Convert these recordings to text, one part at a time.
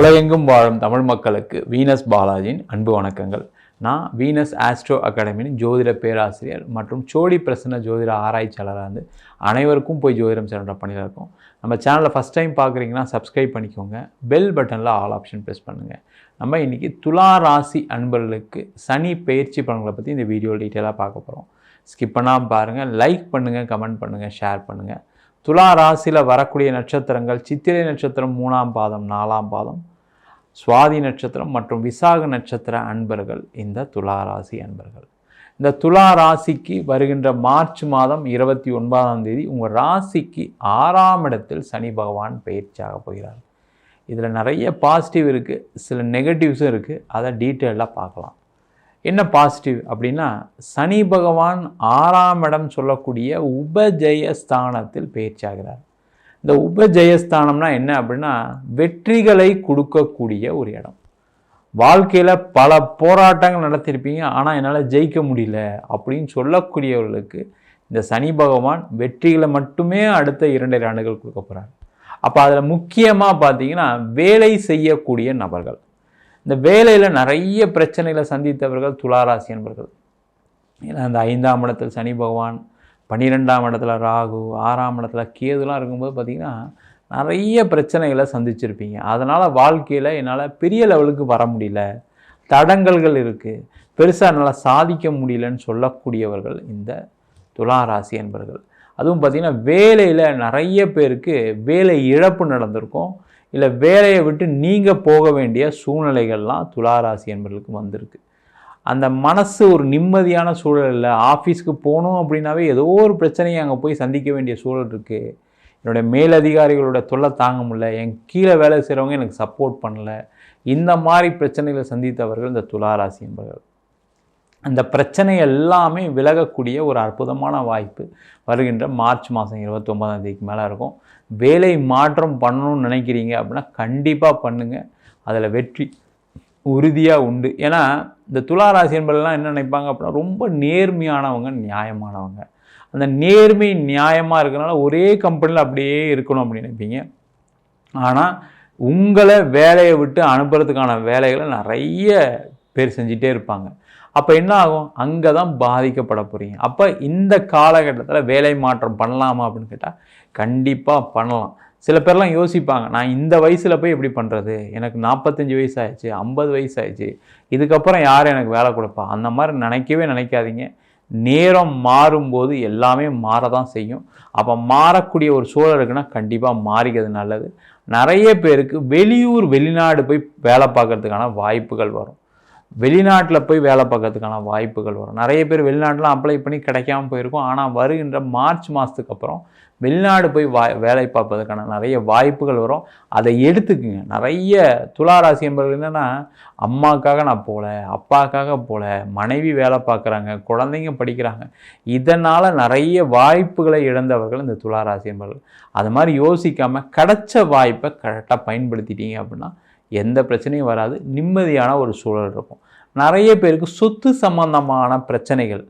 உலகெங்கும் வாழும் தமிழ் மக்களுக்கு வீனஸ் பாலாஜியின் அன்பு வணக்கங்கள். நான் வீனஸ் ஆஸ்ட்ரோ அகாடமியின் ஜோதிட பேராசிரியர் மற்றும் சோடி பிரசன்ன ஜோதிட ஆராய்ச்சியாளராக இருந்து அனைவருக்கும் போய் ஜோதிடம் சென்ற பணியில் இருக்கோம். நம்ம சேனலை ஃபஸ்ட் டைம் பார்க்குறீங்கன்னா சப்ஸ்கிரைப் பண்ணிக்கோங்க, பெல் பட்டனில் ஆல் ஆப்ஷன் ப்ரெஸ் பண்ணுங்கள். நம்ம இன்றைக்கி துலா ராசி அன்பர்களுக்கு சனி பயிற்சி பலன்களை பற்றி இந்த வீடியோ டீட்டெயிலாக பார்க்க போகிறோம். ஸ்கிப் பண்ணாமல் பாருங்கள், லைக் பண்ணுங்கள், கமெண்ட் பண்ணுங்கள், ஷேர் பண்ணுங்கள். துலா ராசியில் வரக்கூடிய நட்சத்திரங்கள் சித்திரை நட்சத்திரம் 3ஆம் பாதம் 4ஆம் பாதம், சுவாதி நட்சத்திரம் மற்றும் விசாக நட்சத்திர அன்பர்கள் இந்த துலா ராசி அன்பர்கள். இந்த துலா ராசிக்கு வருகின்ற மார்ச் மாதம் 29ஆம் தேதி உங்கள் ராசிக்கு 6ஆம் இடத்தில் சனி பகவான் பயிற்சியாக போகிறார். இதில் நிறைய பாசிட்டிவ் இருக்குது, சில நெகட்டிவ்ஸும் இருக்குது. அதை டீட்டெயிலாக பார்க்கலாம். என்ன பாசிட்டிவ் அப்படின்னா, சனி பகவான் 6ஆம் இடம் சொல்லக்கூடிய உபஜயஸ்தானத்தில் பயிற்சியாகிறார். இந்த உபஜயஸ்தானம்னா என்ன அப்படின்னா, வெற்றிகளை கொடுக்கக்கூடிய ஒரு இடம். வாழ்க்கையில் பல போராட்டங்கள் நடத்தியிருப்பீங்க, ஆனால் என்னால் ஜெயிக்க முடியல அப்படின்னு சொல்லக்கூடியவர்களுக்கு இந்த சனி பகவான் வெற்றிகளை மட்டுமே அடுத்த 2 ஆண்டுகள் கொடுக்க போகிறார். அப்போ அதில் முக்கியமாக பார்த்தீங்கன்னா, வேலை செய்யக்கூடிய நபர்கள், இந்த வேலையில் நிறைய பிரச்சனைகளை சந்தித்தவர்கள் துளாராசி என்பர்கள். ஏன்னா அந்த 5ஆம் இடத்தில் சனி பகவான், 12ஆம் இடத்துல ராகு, 6ஆம் இடத்துல கேதுலாம் இருக்கும்போது பார்த்திங்கன்னா நிறைய பிரச்சனைகளை சந்திச்சிருப்பீங்க. அதனால் வாழ்க்கையில் என்னால் பெரிய லெவலுக்கு வர முடியல, தடங்கல்கள் இருக்குது, பெருசாக என்னால் சாதிக்க முடியலன்னு சொல்லக்கூடியவர்கள் இந்த துளாராசி என்பர்கள். அதுவும் பார்த்திங்கன்னா வேலையில் நிறைய பேருக்கு வேலை இழப்பு நடந்திருக்கும், இல்லை வேலையை விட்டு நீங்கள் போக வேண்டிய சூழ்நிலைகள்லாம் துளாராசி என்பர்களுக்கு வந்திருக்கு. அந்த மனசு ஒரு நிம்மதியான சூழல் இல்லை. ஆஃபீஸ்க்கு போகணும் அப்படின்னாவே ஏதோ ஒரு பிரச்சனையை அங்கே போய் சந்திக்க வேண்டிய சூழல் இருக்குது. என்னுடைய மேலதிகாரிகளோட தொல்லை தாங்க முடியல, என் கீழே வேலை செய்கிறவங்க எனக்கு சப்போர்ட் பண்ணலை, இந்த மாதிரி பிரச்சனைகளை சந்தித்தவர்கள் இந்த துளாராசி என்பவர்கள். அந்த பிரச்சனை எல்லாமே விலகக்கூடிய ஒரு அற்புதமான வாய்ப்பு வருகின்ற மார்ச் மாதம் 29ஆம் தேதிக்கு மேலே இருக்கும். வேலை மாற்றம் பண்ணணும்னு நினைக்கிறீங்க அப்படின்னா கண்டிப்பாக பண்ணுங்கள், அதில் வெற்றி உறுதியாக உண்டு. ஏன்னா இந்த துளாராசி என்பதெல்லாம் என்ன நினைப்பாங்க அப்படின்னா, ரொம்ப நேர்மையானவங்க, நியாயமானவங்க. அந்த நேர்மை நியாயமாக இருக்கிறனால ஒரே கம்பெனியில் அப்படியே இருக்கணும் அப்படின்னு நினைப்பீங்க. ஆனால் உங்களை வேலையை விட்டு அனுப்புறதுக்கான வேலைகளை நிறைய பேர் செஞ்சிட்டே இருப்பாங்க. அப்போ என்ன ஆகும், அங்கே தான் பாதிக்கப்பட போகிறீங்க. அப்போ இந்த காலகட்டத்தில் வேலை மாற்றம் பண்ணலாமா அப்படின்னு கேட்டால் கண்டிப்பாக பண்ணலாம். சில பேர்லாம் யோசிப்பாங்க, நான் இந்த வயசில் போய் எப்படி பண்ணுறது, எனக்கு 45 வயசு ஆயிடுச்சு, 50 வயசு ஆயிடுச்சு, இதுக்கப்புறம் யார் எனக்கு வேலை கொடுப்பா, அந்த மாதிரி நினைக்கவே நினைக்காதீங்க. நேரம் மாறும்போது எல்லாமே மாறதான் செய்யும். அப்போ மாறக்கூடிய ஒரு சூழல் இருக்குன்னா கண்டிப்பாக மாறிக்கிறது நல்லது. நிறைய பேருக்கு வெளியூர் வெளிநாடு போய் வேலை பார்க்கறதுக்கான வாய்ப்புகள் வரும், வெளிநாட்டில் போய் வேலை பார்க்கறதுக்கான வாய்ப்புகள் வரும். நிறைய பேர் வெளிநாட்டில் அப்ளை பண்ணி கிடைக்காம போயிருக்கும். ஆனால் வருகின்ற மார்ச் மாதத்துக்கு அப்புறம் வெளிநாடு போய் வேலை பார்ப்பதற்கான நிறைய வாய்ப்புகள் வரும். அதை எடுத்துக்குங்க. நிறைய துளாராசி என்பவர்கள் என்னென்னா, அம்மாக்காக நான் போகல, அப்பாக்காக போகல, மனைவி வேலை பார்க்குறாங்க, குழந்தைங்க படிக்கிறாங்க, இதனால் நிறைய வாய்ப்புகளை இழந்தவர்கள் இந்த துளாராசி என்பவர்கள். அது மாதிரி யோசிக்காமல் கிடைச்ச வாய்ப்பை கரெக்டாக பயன்படுத்திட்டீங்க அப்படின்னா எந்த பிரச்சனையும் வராது, நிம்மதியான ஒரு சூழல் இருக்கும். நிறைய பேருக்கு சொத்து சம்பந்தமான பிரச்சனைகள்,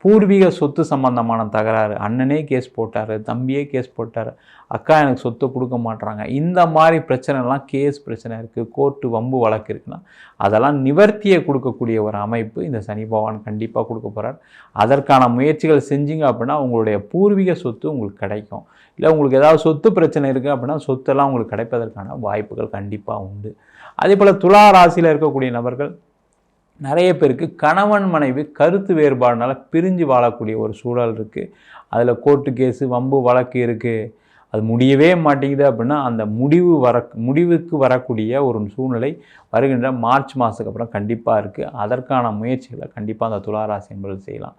பூர்வீக சொத்து சம்பந்தமான தகராறு, அண்ணனே கேஸ் போட்டார், தம்பியே கேஸ் போட்டார், அக்கா எனக்கு சொத்தை கொடுக்க மாட்டுறாங்க, இந்த மாதிரி பிரச்சனைலாம் கேஸ் பிரச்சனை இருக்குது, கோர்ட்டு வம்பு வழக்கு இருக்குன்னா அதெல்லாம் நிவர்த்தியை கொடுக்கக்கூடிய ஒரு அமைப்பு இந்த சனி பகவான் கண்டிப்பாக கொடுக்க போகிறார். அதற்கான முயற்சிகள் செஞ்சீங்க அப்படின்னா உங்களுடைய பூர்வீக சொத்து உங்களுக்கு கிடைக்கும். இல்லை உங்களுக்கு ஏதாவது சொத்து பிரச்சனை இருக்குது அப்படின்னா சொத்தெல்லாம் உங்களுக்கு கிடைப்பதற்கான வாய்ப்புகள் கண்டிப்பாக உண்டு. அதே போல் துலா ராசியில் இருக்கக்கூடிய நபர்கள் நிறைய பேருக்கு கணவன் மனைவி கருத்து வேறுபாடுனால பிரிஞ்சு வாழக்கூடிய ஒரு சூழல் இருக்குது. அதில் கோர்ட்டு கேஸு வம்பு வழக்கு இருக்குது, அது முடியவே மாட்டேங்குது அப்படின்னா அந்த முடிவுக்கு வரக்கூடிய ஒரு சூழ்நிலை வருகின்ற மார்ச் மாதத்துக்கு அப்புறம் கண்டிப்பாக இருக்குது. அதற்கான முயற்சிகளை கண்டிப்பாக அந்த துளாராசி என்பது செய்யலாம்.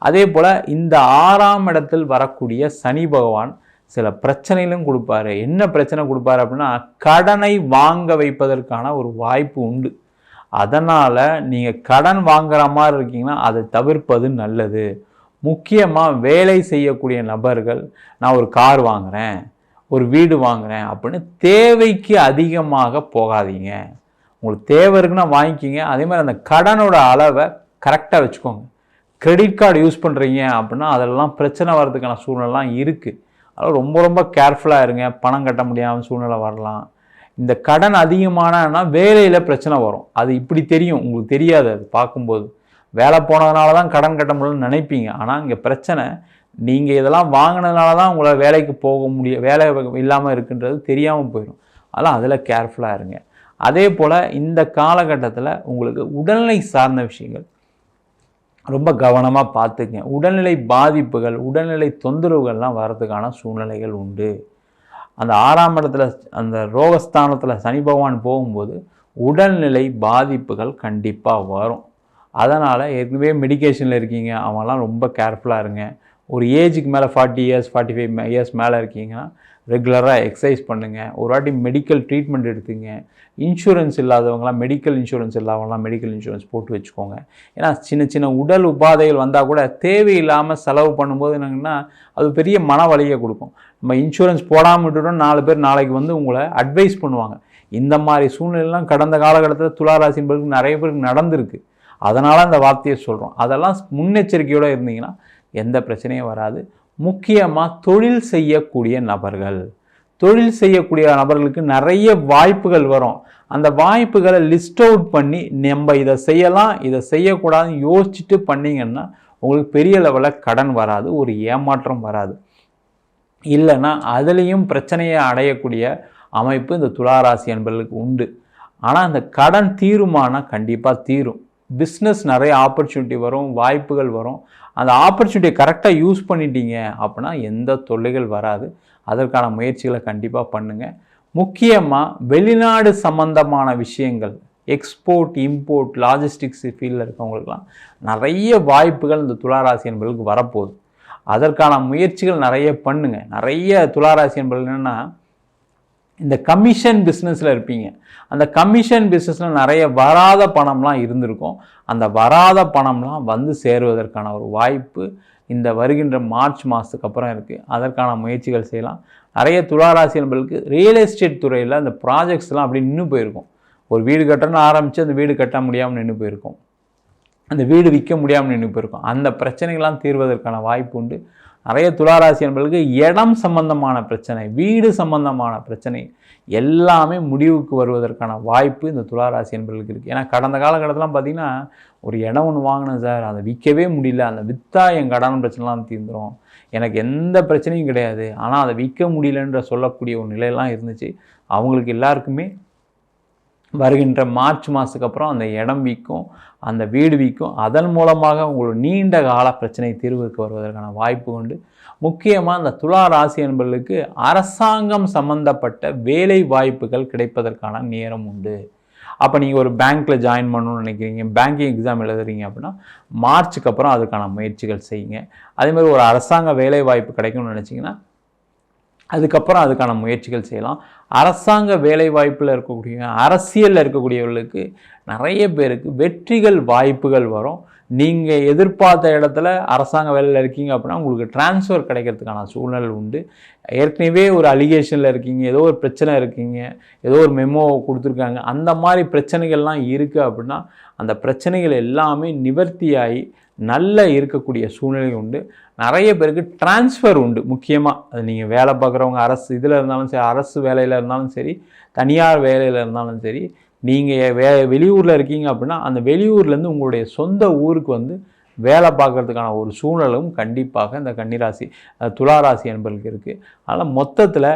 அதே போல் இந்த 6ஆம் இடத்தில் வரக்கூடிய சனி பகவான் சில பிரச்சனைகளும் கொடுப்பாரு. என்ன பிரச்சனை கொடுப்பாரு அப்படின்னா, கடனை வாங்க வைப்பதற்கான ஒரு வாய்ப்பு உண்டு. அதனால் நீங்கள் கடன் வாங்குற மாதிரி இருக்கீங்கன்னா அதை தவிர்ப்பது நல்லது. முக்கியமாக வேலை செய்யக்கூடிய நபர்கள், நான் ஒரு கார் வாங்குகிறேன், ஒரு வீடு வாங்குகிறேன் அப்படின்னு தேவைக்கு அதிகமாக போகாதீங்க. உங்களுக்கு தேவை இருக்குன்னா வாங்கிக்கிங்க. அதே மாதிரி அந்த கடனோட அளவை கரெக்டாக வச்சுக்கோங்க. கிரெடிட் கார்டு யூஸ் பண்ணுறீங்க அப்படின்னா அதெல்லாம் பிரச்சனை வர்றதுக்கான சூழ்நிலாம் இருக்குது. அதனால் ரொம்ப ரொம்ப கேர்ஃபுல்லாக இருங்க. பணம் கட்ட முடியாமல் சூழ்நிலை வரலாம். இந்த கடன் அதிகமானா வேலையில் பிரச்சனை வரும். அது இப்படி தெரியும், உங்களுக்கு தெரியாது. அது பார்க்கும்போது வேலை போனதுனால தான் கடன் கட்ட முடியலன்னு நினைப்பீங்க. ஆனால் இங்கே பிரச்சனை நீங்கள் இதெல்லாம் வாங்கினதுனால தான் உங்களை வேலைக்கு போக வேலை இல்லாமல் இருக்குன்றது தெரியாமல் போயிடும். அதெல்லாம் அதில் கேர்ஃபுல்லாக இருங்க. அதே போல் இந்த காலகட்டத்தில் உங்களுக்கு உடல்நிலை சார்ந்த விஷயங்கள் ரொம்ப கவனமாக பார்த்துக்குங்க. உடல்நிலை பாதிப்புகள், உடல்நிலை தொந்தரவுகள்லாம் வர்றதுக்கான சூழ்நிலைகள் உண்டு. அந்த 6ஆம் இடத்துல அந்த ரோகஸ்தானத்தில் சனி பகவான் போகும்போது உடல்நிலை பாதிப்புகள் கண்டிப்பாக வரும். அதனால் ஏற்கனவே மெடிக்கேஷனில் இருக்கீங்க, அவங்களாம் ரொம்ப கேர்ஃபுல்லாக இருங்க. ஒரு ஏஜுக்கு மேலே 40 இயர்ஸ் 45 இயர்ஸ் மேலே இருக்கீங்கன்னா ரெகுலராக எக்ஸசைஸ் பண்ணுங்கள். ஒரு வாட்டி மெடிக்கல் ட்ரீட்மெண்ட் எடுத்துங்க. இன்சூரன்ஸ் இல்லாதவங்களாம், மெடிக்கல் இன்சூரன்ஸ் இல்லாதவங்களாம் மெடிக்கல் இன்சூரன்ஸ் போட்டு வச்சுக்கோங்க. ஏன்னா சின்ன சின்ன உடல் உபாதைகள் வந்தால் கூட தேவையில்லாமல் செலவு பண்ணும்போது என்னங்கன்னா அது பெரிய மன வலியை கொடுக்கும். நம்ம இன்சூரன்ஸ் போடாமல் விட்டுட்டோம், 4 பேர் நாளைக்கு வந்து உங்களை அட்வைஸ் பண்ணுவாங்க. இந்த மாதிரி சூழ்நிலைலாம் கடந்த காலகட்டத்தில் துளாராசி என்பதுக்கு நிறைய பேருக்கு நடந்திருக்கு. அதனால் அந்த வார்த்தையை சொல்கிறோம். அதெல்லாம் முன்னெச்சரிக்கையோடு இருந்தீங்கன்னா எந்த பிரச்சனையும் வராது. முக்கியமாக தொழில் செய்யக்கூடிய நபர்களுக்கு நிறைய வாய்ப்புகள் வரும். அந்த வாய்ப்புகளை லிஸ்ட் அவுட் பண்ணி நம்ம இதை செய்யலாம், இதை செய்யக்கூடாதுன்னு யோசிச்சுட்டு பண்ணிங்கன்னா உங்களுக்கு பெரிய லெவலில் கடன் வராது, ஒரு ஏமாற்றம் வராது. இல்லைன்னா அதுலேயும் பிரச்சனையை அடையக்கூடிய அமைப்பு இந்த துளாராசி என்பவர்களுக்கு உண்டு. ஆனால் அந்த கடன் தீருமானா கண்டிப்பாக தீரும். பிஸ்னஸ் நிறைய ஆப்பர்ச்சுனிட்டி வரும், வாய்ப்புகள் வரும். அந்த ஆப்பர்ச்சுனிட்டியை கரெக்டாக யூஸ் பண்ணிட்டீங்க அப்படின்னா எந்த தொல்லைகள் வராது. அதற்கான முயற்சிகளை கண்டிப்பாக பண்ணுங்கள். முக்கியமாக வெளிநாடு சம்பந்தமான விஷயங்கள், எக்ஸ்போர்ட் இம்போர்ட் லாஜிஸ்டிக்ஸ் ஃபீல்டில் இருக்கவங்களுக்கெல்லாம் நிறைய வாய்ப்புகள் இந்த துளாராசி என்பவர்களுக்கு வரப்போகுது. அதற்கான முயற்சிகள் நிறைய பண்ணுங்கள். நிறைய துளாராசி என்பவர்கள் என்னென்னா இந்த கமிஷன் பிஸ்னஸில் இருப்பீங்க. அந்த கமிஷன் பிஸ்னஸில் நிறைய வராத பணம்லாம் இருந்திருக்கும். அந்த வராத பணம்லாம் வந்து சேருவதற்கான ஒரு வாய்ப்பு இந்த வருகின்ற மார்ச் மாதத்துக்கு அப்புறம் இருக்குது. அதற்கான முயற்சிகள் செய்யலாம். நிறைய துளாராசி என்பவர்களுக்கு ரியல் எஸ்டேட் துறையில் அந்த ப்ராஜெக்ட்ஸ்லாம் அப்படி நின்று போயிருக்கும். ஒரு வீடு கட்டணும்னு ஆரம்பித்து அந்த வீடு கட்ட முடியாமல் நின்று போயிருக்கும், அந்த வீடு விற்க முடியாமல் நின்று போயிருக்கும். அந்த பிரச்சனைகள்லாம் தீர்வதற்கான வாய்ப்பு உண்டு. நிறைய துளாராசி என்பவர்களுக்கு இடம் சம்பந்தமான பிரச்சனை, வீடு சம்பந்தமான பிரச்சனை எல்லாமே முடிவுக்கு வருவதற்கான வாய்ப்பு இந்த துளாராசி என்பவர்களுக்கு இருக்குது. ஏன்னா கடந்த காலகட்டத்திலாம் பார்த்திங்கன்னா ஒரு இடம் ஒன்று வாங்கினேன் சார், அதை விற்கவே முடியல, அந்த விற்றா என் கடன் பிரச்சனைலாம் தீர்ந்துடும், எனக்கு எந்த பிரச்சனையும் கிடையாது, ஆனால் அதை விற்க முடியலன்ற சொல்லக்கூடிய ஒரு நிலையெல்லாம் இருந்துச்சு. அவங்களுக்கு எல்லாருக்குமே வருகின்ற மார்ச் மாதத்துக்கு அப்புறம் அந்த இடம் விற்கும், அந்த வீடு விற்கும். அதன் மூலமாக உங்களோட நீண்ட கால பிரச்சனை தீர்வுக்கு வருவதற்கான வாய்ப்பு உண்டு. முக்கியமாக இந்த துலா ராசி என்பவர்களுக்கு அரசாங்கம் சம்பந்தப்பட்ட வேலை வாய்ப்புகள் கிடைப்பதற்கான நேரம் உண்டு. அப்போ நீங்கள் ஒரு பேங்க்கில் ஜாயின் பண்ணணும்னு நினைக்கிறீங்க, பேங்கிங் எக்ஸாம் எழுதுறீங்க அப்படின்னா மார்ச்சுக்கு அப்புறம் அதுக்கான முயற்சிகள் செய்யுங்க. அதேமாதிரி ஒரு அரசாங்க வேலை வாய்ப்பு கிடைக்கணும்னு நினச்சிங்கன்னா அதுக்கப்புறம் அதுக்கான முயற்சிகள் செய்யலாம். அரசாங்க வேலை வாய்ப்பில் இருக்கக்கூடிய அரசியலில் இருக்கக்கூடியவர்களுக்கு நிறைய பேருக்கு வெற்றிகள் வாய்ப்புகள் வரும். நீங்கள் எதிர்பார்த்த இடத்துல அரசாங்க வேலையில் இருக்கீங்க அப்படின்னா உங்களுக்கு டிரான்ஸ்ஃபர் கிடைக்கிறதுக்கான சூழ்நிலை உண்டு. ஏற்கனவே ஒரு அலிகேஷனில் இருக்கீங்க, ஏதோ ஒரு பிரச்சனை இருக்கீங்க, ஏதோ ஒரு மெமோ கொடுத்துருக்காங்க, அந்த மாதிரி பிரச்சனைகள்லாம் இருக்குது அப்படின்னா அந்த பிரச்சனைகள் எல்லாமே நிவர்த்தியாகி நல்ல இருக்கக்கூடிய சூழ்நிலை உண்டு. நிறைய பேருக்கு டிரான்ஸ்ஃபர் உண்டு. முக்கியமாக அது நீங்கள் வேலை பார்க்குறவங்க அரசு இதில் இருந்தாலும் சரி, அரசு வேலையில் இருந்தாலும் சரி, தனியார் வேலையில் இருந்தாலும் சரி, நீங்கள் வெளியூரில் இருக்கீங்க அப்படின்னா அந்த வெளியூர்லேருந்து உங்களுடைய சொந்த ஊருக்கு வந்து வேலை பார்க்குறதுக்கான ஒரு சூழ்நிலும் கண்டிப்பாக இந்த கன்னிராசி துளாராசி என்பவர்களுக்கு இருக்குது. அதனால் மொத்தத்தில்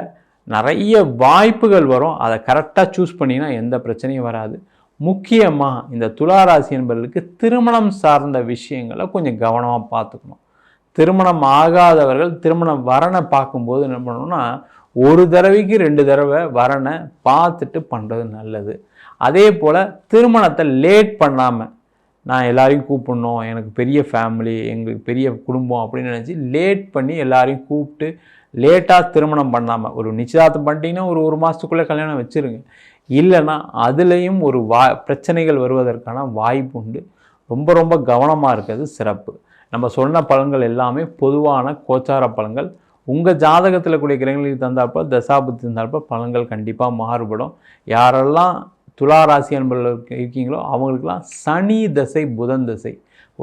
நிறைய வாய்ப்புகள் வரும். அதை கரெக்டாக சூஸ் பண்ணிங்கன்னா எந்த பிரச்சனையும் வராது. முக்கியமாக இந்த துளாராசி என்பவர்களுக்கு திருமணம் சார்ந்த விஷயங்களை கொஞ்சம் கவனமாக பார்த்துக்கணும். திருமணம் ஆகாதவர்கள் திருமணம் வரனை பார்க்கும்போது என்ன பண்ணணும்னா ஒரு தடவைக்கு 2 தடவை வரனை பார்த்துட்டு பண்ணுறது நல்லது. அதே போல் திருமணத்தை லேட் பண்ணாமல், நான் எல்லாரையும் கூப்பிடணும், எனக்கு பெரிய ஃபேமிலி, எங்களுக்கு பெரிய குடும்பம் அப்படின்னு நினச்சி லேட் பண்ணி எல்லாரையும் கூப்பிட்டு லேட்டாக திருமணம் பண்ணாமல், ஒரு நிச்சயதார்த்தம் பண்ணிட்டீங்கன்னா ஒரு மாதத்துக்குள்ளே கல்யாணம் வச்சுருங்க. இல்லைன்னா அதுலேயும் ஒரு பிரச்சனைகள் வருவதற்கான வாய்ப்பு உண்டு. ரொம்ப ரொம்ப கவனமாக இருக்கிறது சிறப்பு. நம்ம சொன்ன பலன்கள் எல்லாமே பொதுவான கோச்சார பலன்கள். உங்கள் ஜாதகத்தில் கூடிய கிரகங்களுக்கு தந்தாற்போ தசாபுத்தி தந்தாற்போ பலன்கள் கண்டிப்பாக மாறுபடும். யாரெல்லாம் துளாராசி என்பவர்கள் இருக்கீங்களோ அவங்களுக்கெல்லாம் சனி தசை புதன் தசை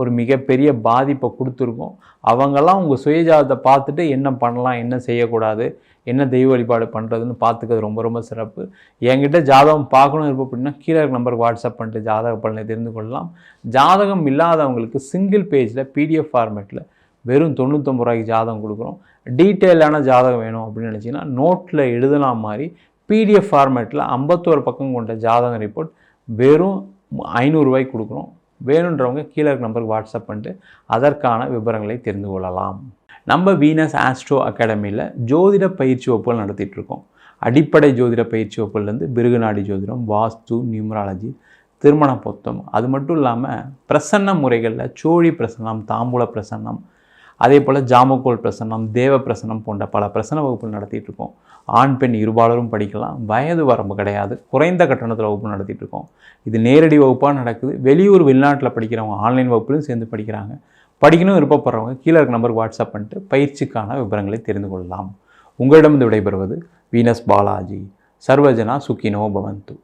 ஒரு மிகப்பெரிய பாதிப்பை கொடுத்துருக்கும். அவங்கெல்லாம் உங்கள் சுயஜாதத்தை பார்த்துட்டு என்ன பண்ணலாம், என்ன செய்யக்கூடாது, என்ன தெய்வ வழிபாடு பண்ணுறதுன்னு பார்த்துக்கிறது ரொம்ப ரொம்ப சிறப்பு. என்கிட்ட ஜாதகம் பார்க்கணும் இருப்போம் அப்படின்னா கீழே இருக்க நம்பருக்கு வாட்ஸ்அப் பண்ணிட்டு ஜாதக பலனை தெரிந்து கொள்ளலாம். ஜாதகம் இல்லாதவங்களுக்கு சிங்கிள் பேஜில் பிடிஎஃப் ஃபார்மேட்டில் வெறும் 99 ரூபாய்க்கு ஜாதகம் கொடுக்குறோம். டீட்டெயிலான ஜாதகம் வேணும் அப்படின்னு நினச்சிங்கன்னா நோட்டில் எழுதலாம் மாதிரி பிடிஎஃப் ஃபார்மேட்டில் 51 பக்கம் கொண்ட ஜாதகம் ரிப்போர்ட் வெறும் 500 ரூபாய்க்கு கொடுக்குறோம். வேணுன்றவங்க கீழே இருக்க நம்பருக்கு வாட்ஸ்அப் பண்ணிட்டு அதற்கான விவரங்களை தெரிந்து கொள்ளலாம். நம்ம வீனஸ் ஆஸ்ட்ரோ அகாடமியில் ஜோதிட பயிற்சி வகுப்புகள் நடத்திட்டுருக்கோம். அடிப்படை ஜோதிட பயிற்சி வகுப்புலேருந்து பிருகுநாடி ஜோதிடம், வாஸ்து, நியூமராலஜி, திருமண பொருத்தம், அது மட்டும் இல்லாமல் பிரசன்ன முறைகளில் சோழி பிரசன்னம், தாம்பூல பிரசன்னம், அதே போல் ஜாமக்கோல் பிரசன்னம், தேவ பிரசன்னம் போன்ற பல பிரசன்ன வகுப்புகள் நடத்திட்டுருக்கோம். ஆண் பெண் இருபாலரும் படிக்கலாம். வயது வரம்பு கிடையாது. குறைந்த கட்டணத்தில் வகுப்பு நடத்திட்டுருக்கோம். இது நேரடி வகுப்பாக நடக்குது. வெளியூர் வெளிநாட்டில் படிக்கிறவங்க ஆன்லைன் வகுப்புலையும் சேர்ந்து படிக்கிறாங்க. படிக்கணும் விருப்பப்படுறவங்க கீழே இருக்க நம்பருக்கு வாட்ஸ்அப் பண்ணிட்டு பயிற்சிக்கான விவரங்களை தெரிந்து கொள்ளலாம். உங்களிடம் விடைபெறுவது வீனஸ் பாலாஜி. சர்வஜனா சுக்கினோ பவந்து.